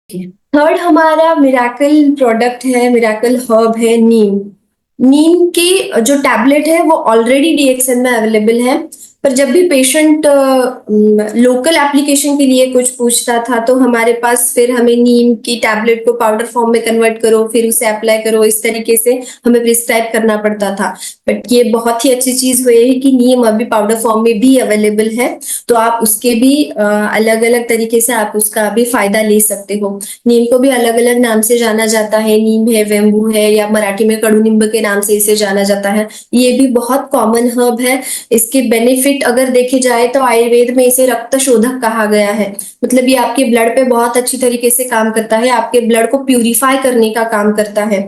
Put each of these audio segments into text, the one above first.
Third हमारा miracle product है, miracle herb है नीम। नीम की जो टैबलेट है वो ऑलरेडी डीएक्सएन में अवेलेबल है, पर जब भी पेशेंट लोकल एप्लीकेशन के लिए कुछ पूछता था तो हमारे पास फिर हमें नीम की टैबलेट को पाउडर फॉर्म में कन्वर्ट करो, फिर उसे अप्लाई करो, इस तरीके से हमें प्रिस्क्राइब करना पड़ता था। बट ये बहुत ही अच्छी चीज हुई है कि नीम अभी पाउडर फॉर्म में भी अवेलेबल है, तो आप उसके भी अलग अलग तरीके से आप उसका भी फायदा ले सकते हो। नीम को भी अलग अलग नाम से जाना जाता है, नीम है, वेम्बू है, या मराठी में कड़ू नींब के नाम से इसे जाना जाता है। ये भी बहुत कॉमन हर्ब है। इसके बेनिफिट अगर देखे जाए तो आयुर्वेद में इसे रक्त शोधक कहा गया है। मतलब ये आपके ब्लड पे बहुत अच्छी तरीके से काम करता है, आपके ब्लड को प्यूरिफाई करने का काम करता है।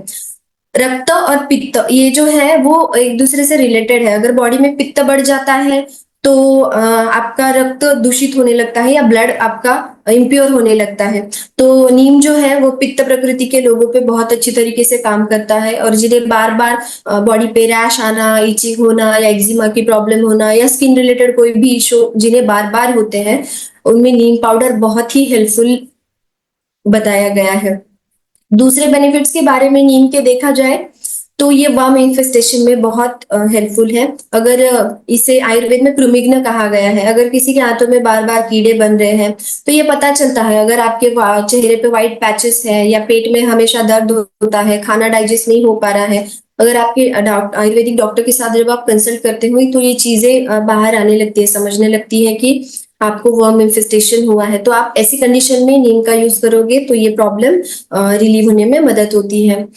रक्त और पित्त ये जो है वो एक दूसरे से रिलेटेड है। अगर बॉडी में पित्त बढ़ जाता है तो आपका रक्त दूषित होने लगता है या ब्लड आपका इम्प्योर होने लगता है। तो नीम जो है वो पित्त प्रकृति के लोगों पे बहुत अच्छी तरीके से काम करता है, और जिन्हें बार बार बॉडी पे रैश आना, इचिंग होना, या एक्जिमा की प्रॉब्लम होना, या स्किन रिलेटेड कोई भी इशू जिन्हें बार बार होते हैं, उनमें नीम पाउडर बहुत ही हेल्पफुल बताया गया है। दूसरे बेनिफिट्स के बारे में नीम के देखा जाए तो ये वर्म इन्फेस्टेशन में बहुत हेल्पफुल है। अगर इसे आयुर्वेद में प्रुमिग्न कहा गया है। अगर किसी के हाथों में बार बार कीड़े बन रहे हैं तो ये पता चलता है। अगर आपके चेहरे पे व्हाइट पैचेस है, या पेट में हमेशा दर्द होता है, खाना डाइजेस्ट नहीं हो पा रहा है, अगर आपके आयुर्वेदिक डॉक्टर के साथ जब आप कंसल्ट करते हो तो ये चीजें बाहर आने लगती है, समझने लगती है कि आपको वर्म इन्फेस्टेशन हुआ है। तो आप ऐसी कंडीशन में नीम का यूज करोगे तो ये प्रॉब्लम रिलीव होने में मदद होती है।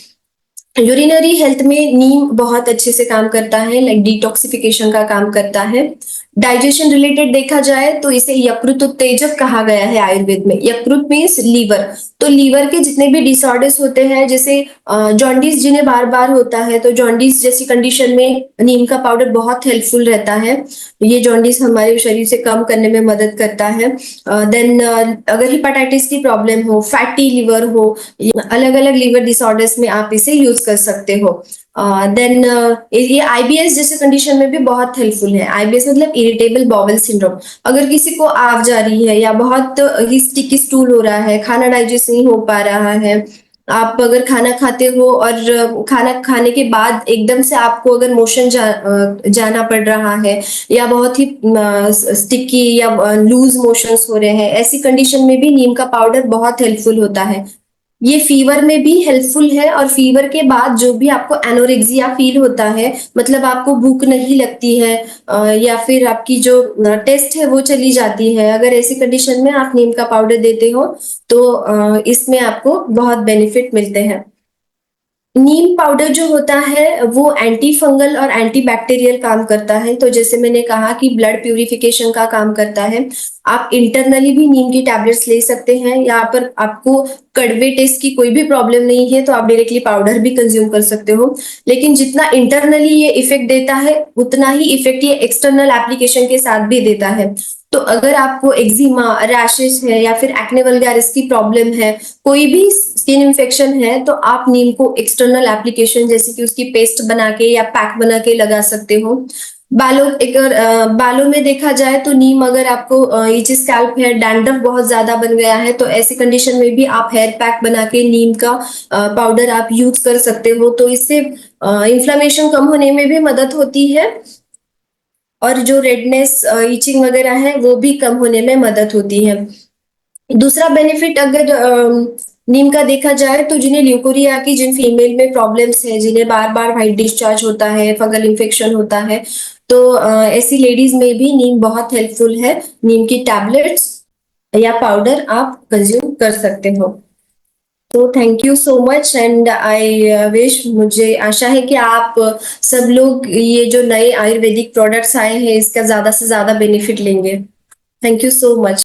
यूरिनरी हेल्थ में नीम बहुत अच्छे से काम करता है, लाइक डिटॉक्सिफिकेशन का काम करता है। डाइजेशन रिलेटेड देखा जाए तो इसे यकृत उत्तेजक कहा गया है आयुर्वेद में। यकृत मीन्स लीवर। तो लीवर के जितने भी डिसऑर्डर्स होते हैं, जैसे जॉन्डिस जिन्हें बार बार होता है, तो जॉन्डिस जैसी कंडीशन में नीम का पाउडर बहुत हेल्पफुल रहता है। ये जॉन्डिस हमारे शरीर से कम करने में मदद करता है। देन अगर हिपेटाइटिस की प्रॉब्लम हो, फैटी लीवर हो, अलग अलग लीवर डिसऑर्डर्स में आप इसे यूज कर सकते हो। देन ये आईबीएस जैसे कंडीशन में भी बहुत हेल्पफुल है। आईबीएस मतलब इरिटेबल बाउल सिंड्रोम। अगर किसी को आग जा रही है, या बहुत ही स्टिकी स्टूल हो रहा है, खाना डाइजेस्ट नहीं हो पा रहा है, आप अगर खाना खाते हो और खाना खाने के बाद एकदम से आपको अगर मोशन जाना पड़ रहा है, या बहुत ही स्टिकी या लूज मोशंस हो रहे हैं, ऐसी कंडीशन में भी नीम का पाउडर बहुत हेल्पफुल होता है। ये फीवर में भी हेल्पफुल है, और फीवर के बाद जो भी आपको एनोरेक्सिया फील होता है, मतलब आपको भूख नहीं लगती है, या फिर आपकी जो टेस्ट है वो चली जाती है, अगर ऐसी कंडीशन में आप नीम का पाउडर देते हो तो इसमें आपको बहुत बेनिफिट मिलते हैं। नीम पाउडर जो होता है वो एंटी फंगल और एंटी बैक्टीरियल काम करता है। तो जैसे मैंने कहा कि ब्लड प्यूरिफिकेशन का काम करता है। आप इंटरनली भी नीम की टैबलेट्स ले सकते हैं। यहाँ पर आपको कड़वे टेस्ट की कोई भी प्रॉब्लम नहीं है तो आप डायरेक्टली पाउडर भी कंज्यूम कर सकते हो। लेकिन जितना इंटरनली ये इफेक्ट देता है उतना ही इफेक्ट ये एक्सटर्नल एप्लीकेशन के साथ भी देता है। तो अगर आपको एक्जिमा, रैशेस है, या फिर एक्ने वल्गैरिस की प्रॉब्लम है, कोई भी स्किन इन्फेक्शन है, तो आप नीम को एक्सटर्नल एप्लीकेशन जैसे कि उसकी पेस्ट बना के या पैक बना के लगा सकते हो। बालों में देखा जाए तो नीम, अगर आपको ये स्कैल्प हेयर डैंड्रफ बहुत ज्यादा बन गया है तो ऐसी कंडीशन में भी आप हेयर पैक बना के नीम का पाउडर आप यूज कर सकते हो। तो इससे इन्फ्लामेशन कम होने में भी मदद होती है, और जो रेडनेस, इचिंग वगैरह है वो भी कम होने में मदद होती है। दूसरा बेनिफिट अगर नीम का देखा जाए तो जिन्हें ल्यूकोरिया की, जिन फीमेल में प्रॉब्लम्स है, जिन्हें बार बार व्हाइट डिस्चार्ज होता है, फंगल इन्फेक्शन होता है, तो ऐसी लेडीज में भी नीम बहुत हेल्पफुल है। नीम की टैबलेट्स या पाउडर आप कंज्यूम कर सकते हो। तो thank you so much, and I wish, मुझे आशा है कि आप सब लोग ये जो नए आयुर्वेदिक प्रोडक्ट्स आए हैं इसका ज्यादा से ज्यादा बेनिफिट लेंगे। Thank you so much.